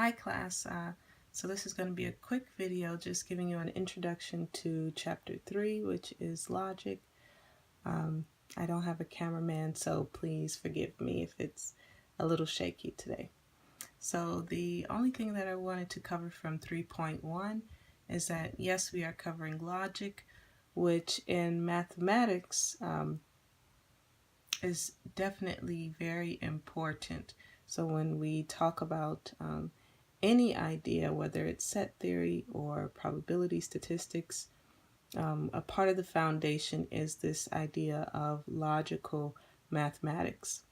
Hi class, so this is going to be a quick video just giving you an introduction to chapter 3, which is logic. I don't have a cameraman, so please forgive me if it's a little shaky today. So the only thing that I wanted to cover from 3.1 is that yes, we are covering logic, which in mathematics is definitely very important. So when we talk about any idea, whether it's set theory or probability statistics, a part of the foundation is this idea of logical mathematics.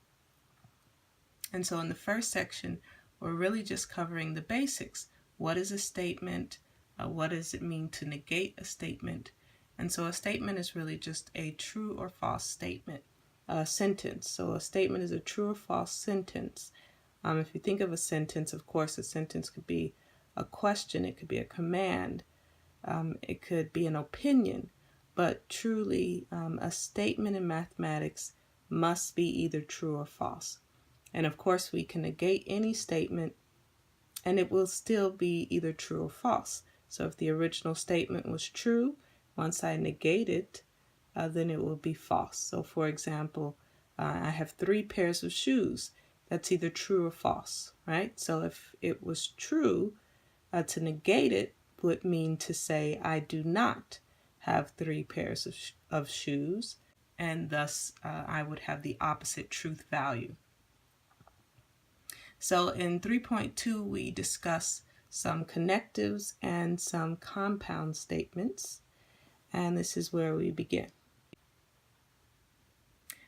And so in the first section, we're really just covering the basics. What is a statement? What does it mean to negate a statement? And so a statement is really just a true or false statement, a sentence. So a statement is a true or false sentence. If you think of a sentence, of course, a sentence could be a question, it could be a command, it could be an opinion, but truly a statement in mathematics must be either true or false. And of course, we can negate any statement and it will still be either true or false. So if the original statement was true, once I negate it, then it will be false. So for example, I have 3 pairs of shoes. That's either true or false, right? So if it was true, to negate it would mean to say I do not have 3 pairs of shoes, and thus I would have the opposite truth value. So in 3.2 we discuss some connectives and some compound statements, and this is where we begin.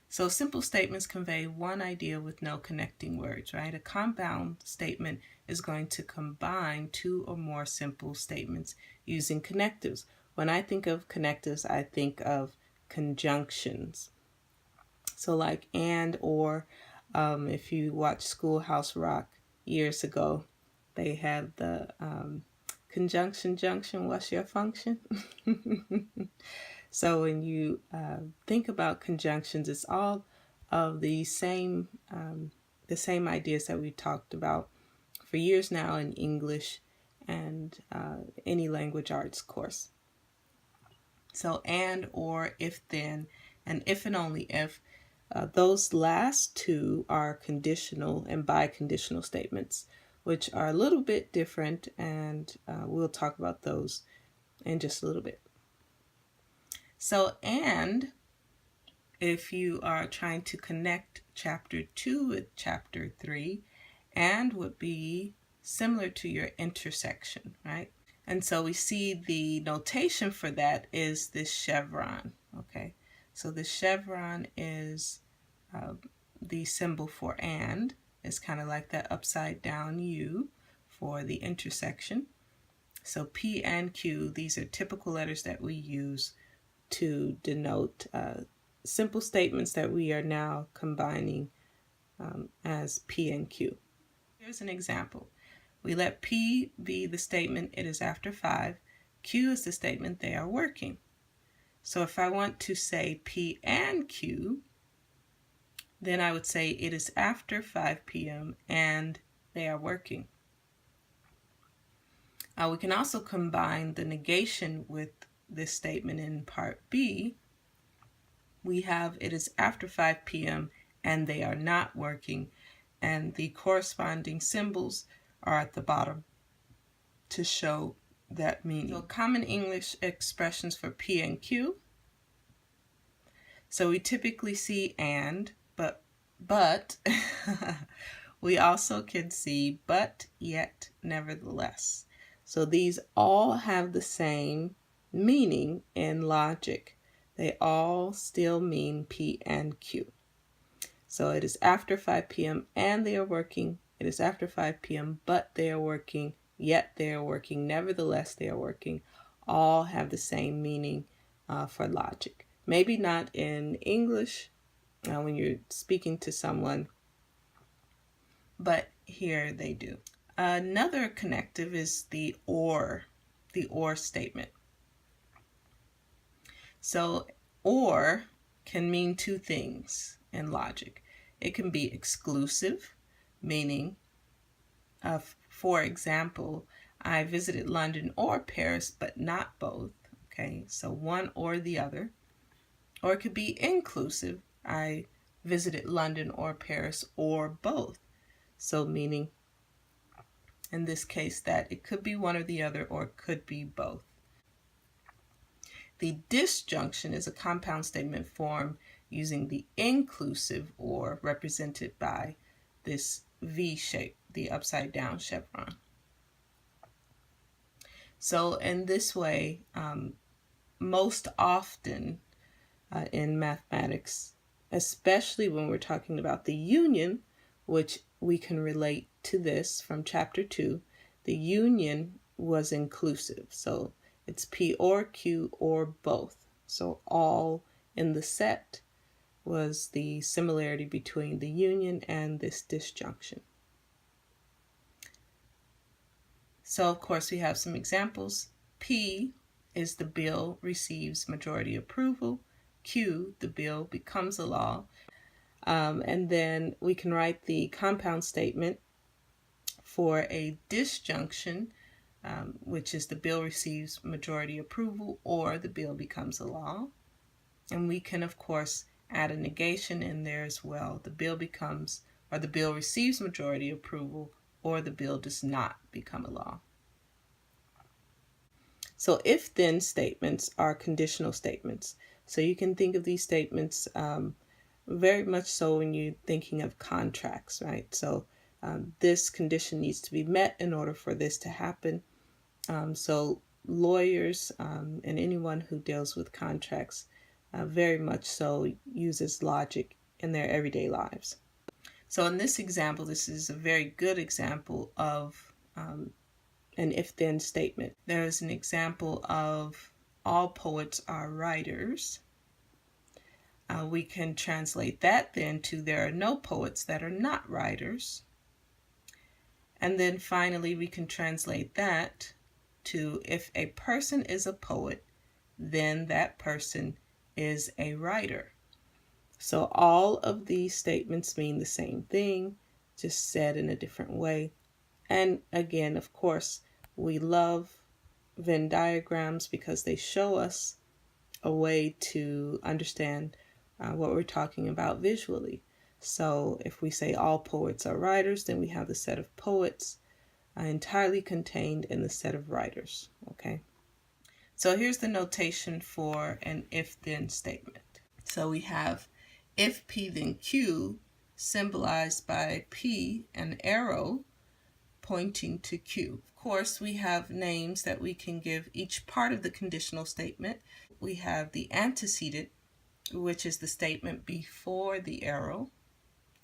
So simple statements convey one idea with no connecting words, right? A compound statement is going to combine 2 or more simple statements using connectives. When I think of connectives, I think of conjunctions. So like and, or, if you watch Schoolhouse Rock years ago, they had the conjunction junction, what's your function? So when you think about conjunctions, it's all of the same ideas that we talked about for years now in English and any language arts course. So and, or, if, then, and if and only if, those last 2 are conditional and biconditional statements, which are a little bit different, and we'll talk about those in just a little bit. So, and if you are trying to connect chapter 2 with chapter 3, and would be similar to your intersection, right? And so we see the notation for that is this chevron, okay? So the chevron is the symbol for and. It's kind of like that upside down U for the intersection. So P and Q, these are typical letters that we use to denote simple statements that we are now combining as P and Q. Here's an example. We let P be the statement, it is after 5. Q is the statement, they are working. So if I want to say P and Q, then I would say it is after 5 p.m. and they are working. We can also combine the negation with this statement in part B. We have it is after 5 p.m. and they are not working, and the corresponding symbols are at the bottom to show that meaning. So common English expressions for P and Q. So we typically see and, but we also can see but, yet, nevertheless. So these all have the same meaning in logic. They all still mean P and Q. So it is after 5 p.m. and they are working. It is after 5 p.m. but they are working, yet they are working, nevertheless they are working. All have the same meaning for logic. Maybe not in English when you're speaking to someone, but here they do. Another connective is the or statement. So or can mean 2 things in logic. It can be exclusive, meaning for example, I visited London or Paris, but not both. Okay, so one or the other. Or it could be inclusive. I visited London or Paris or both. So meaning, in this case, that it could be one or the other, or it could be both. The disjunction is a compound statement formed using the inclusive or, represented by this V shape, the upside down chevron. So in this way, most often in mathematics, especially when we're talking about the union, which we can relate to this from chapter 2, the union was inclusive. So it's P or Q or both. So all in the set was the similarity between the union and this disjunction. So of course we have some examples. P is the bill receives majority approval. Q, the bill becomes a law. And then we can write the compound statement for a disjunction, which is the bill receives majority approval or the bill becomes a law. And we can, of course, add a negation in there as well. The bill becomes, or the bill receives majority approval, or the bill does not become a law. So if-then statements are conditional statements. So you can think of these statements very much so when you're thinking of contracts, right? So this condition needs to be met in order for this to happen. So lawyers and anyone who deals with contracts very much so uses logic in their everyday lives. So in this example, this is a very good example of an if-then statement. There is an example of all poets are writers. We can translate that then to there are no poets that are not writers. And then finally we can translate that to if a person is a poet, then that person is a writer. So all of these statements mean the same thing, just said in a different way. And again, of course, we love Venn diagrams because they show us a way to understand what we're talking about visually. So if we say all poets are writers, then we have the set of poets entirely contained in the set of writers. Okay. So here's the notation for an if-then statement. So we have if P then Q, symbolized by P, an arrow pointing to Q. Of course, we have names that we can give each part of the conditional statement. We have the antecedent, which is the statement before the arrow.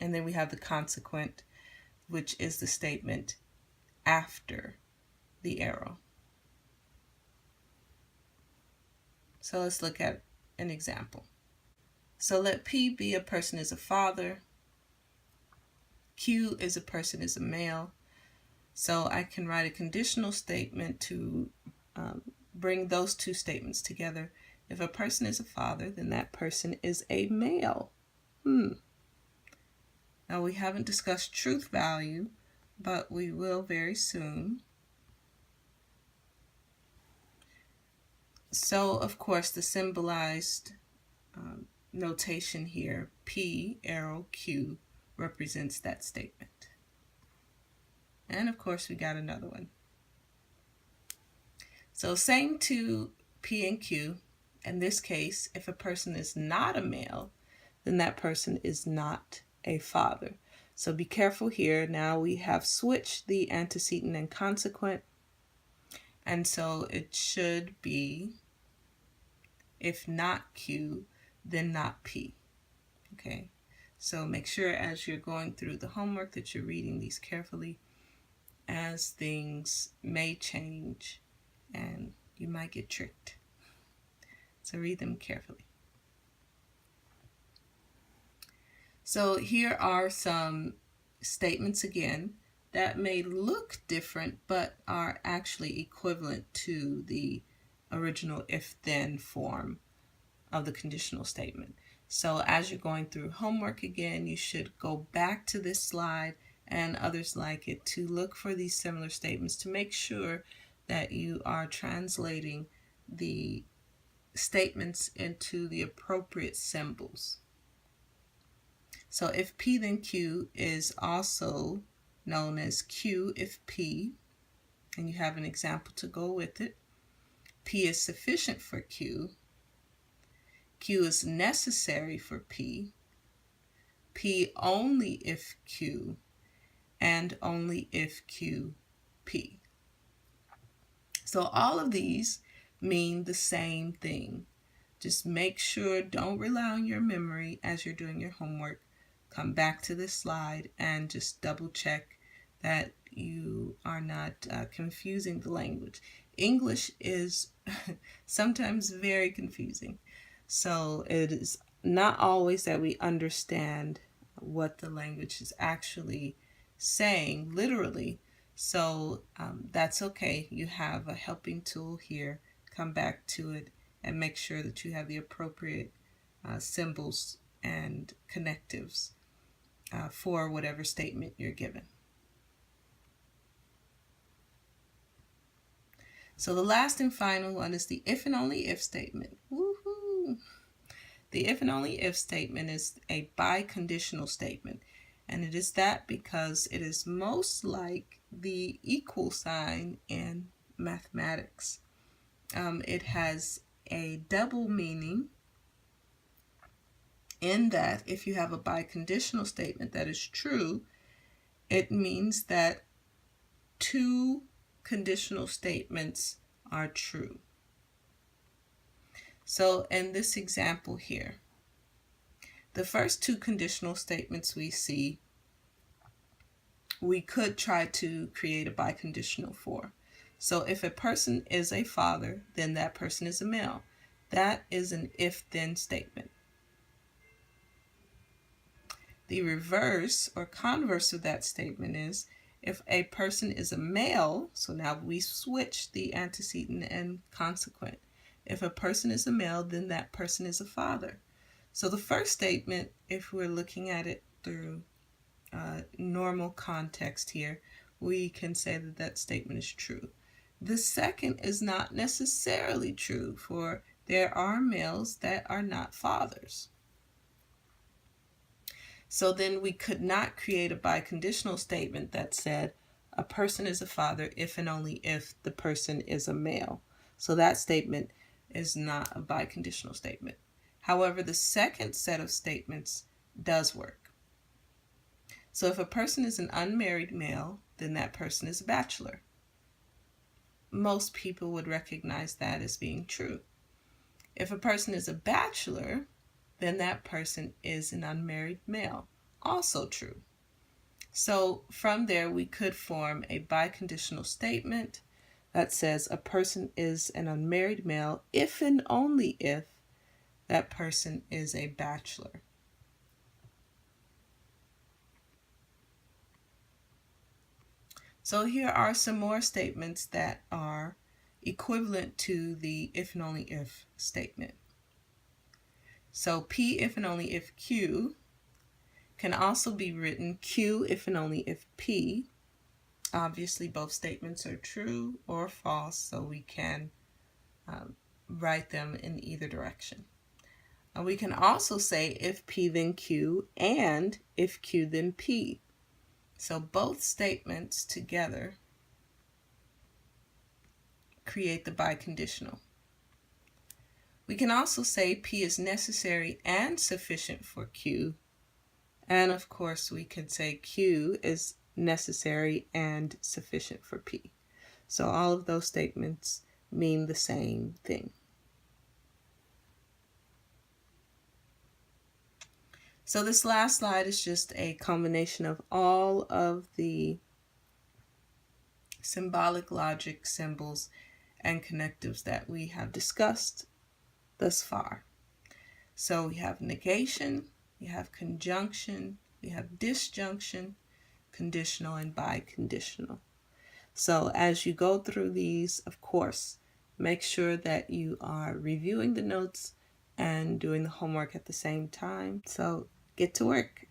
And then we have the consequent, which is the statement after the arrow. So let's look at an example. So let P be a person is a father. Q is a person is a male. So I can write a conditional statement to bring those two statements together. If a person is a father, then that person is a male. Now we haven't discussed truth value, but we will very soon. So of course the symbolized notation here, P arrow Q, represents that statement. And of course we got another one. So same to P and Q. In this case, if a person is not a male, then that person is not a father. So be careful here. Now we have switched the antecedent and consequent. And so it should be, if not Q, then not P. Okay, so make sure as you're going through the homework that you're reading these carefully, as things may change and you might get tricked. So read them carefully. So here are some statements again that may look different but are actually equivalent to the original if-then form of the conditional statement. So as you're going through homework again, you should go back to this slide and others like it, to look for these similar statements to make sure that you are translating the statements into the appropriate symbols. So if P then Q is also known as Q if P, and you have an example to go with it. P is sufficient for Q. Q is necessary for P. P only if Q, and only if Q, P. So all of these mean the same thing. Just make sure, don't rely on your memory as you're doing your homework. Come back to this slide and just double check that you are not confusing the language. English is sometimes very confusing. So it is not always that we understand what the language is actually saying literally. So that's okay. You have a helping tool here. Come back to it and make sure that you have the appropriate symbols and connectives for whatever statement you're given. So the last and final one is the if and only if statement. Woohoo! The if and only if statement is a biconditional statement. And it is that because it is most like the equal sign in mathematics. It has a double meaning in that if you have a biconditional statement that is true, it means that two conditional statements are true. So in this example here, the first two conditional statements we see, we could try to create a biconditional for. So if a person is a father, then that person is a male. That is an if-then statement. The reverse or converse of that statement is if a person is a male, so now we switch the antecedent and consequent. If a person is a male, then that person is a father. So the first statement, if we're looking at it through normal context here, we can say that that statement is true. The second is not necessarily true, for there are males that are not fathers. So then we could not create a biconditional statement that said a person is a father if and only if the person is a male. So that statement is not a biconditional statement. However, the second set of statements does work. So if a person is an unmarried male, then that person is a bachelor. Most people would recognize that as being true. If a person is a bachelor, then that person is an unmarried male. Also true. So from there, we could form a biconditional statement that says a person is an unmarried male if and only if that person is a bachelor. So here are some more statements that are equivalent to the if and only if statement. So P if and only if Q can also be written Q if and only if P. Obviously, both statements are true or false, so we can write them in either direction. And we can also say if P then Q and if Q then P. So both statements together create the biconditional. We can also say P is necessary and sufficient for Q. And of course, we can say Q is necessary and sufficient for P. So all of those statements mean the same thing. So this last slide is just a combination of all of the symbolic logic symbols and connectives that we have discussed thus far. So we have negation, we have conjunction, we have disjunction, conditional, and biconditional. So as you go through these, of course, make sure that you are reviewing the notes and doing the homework at the same time. So get to work.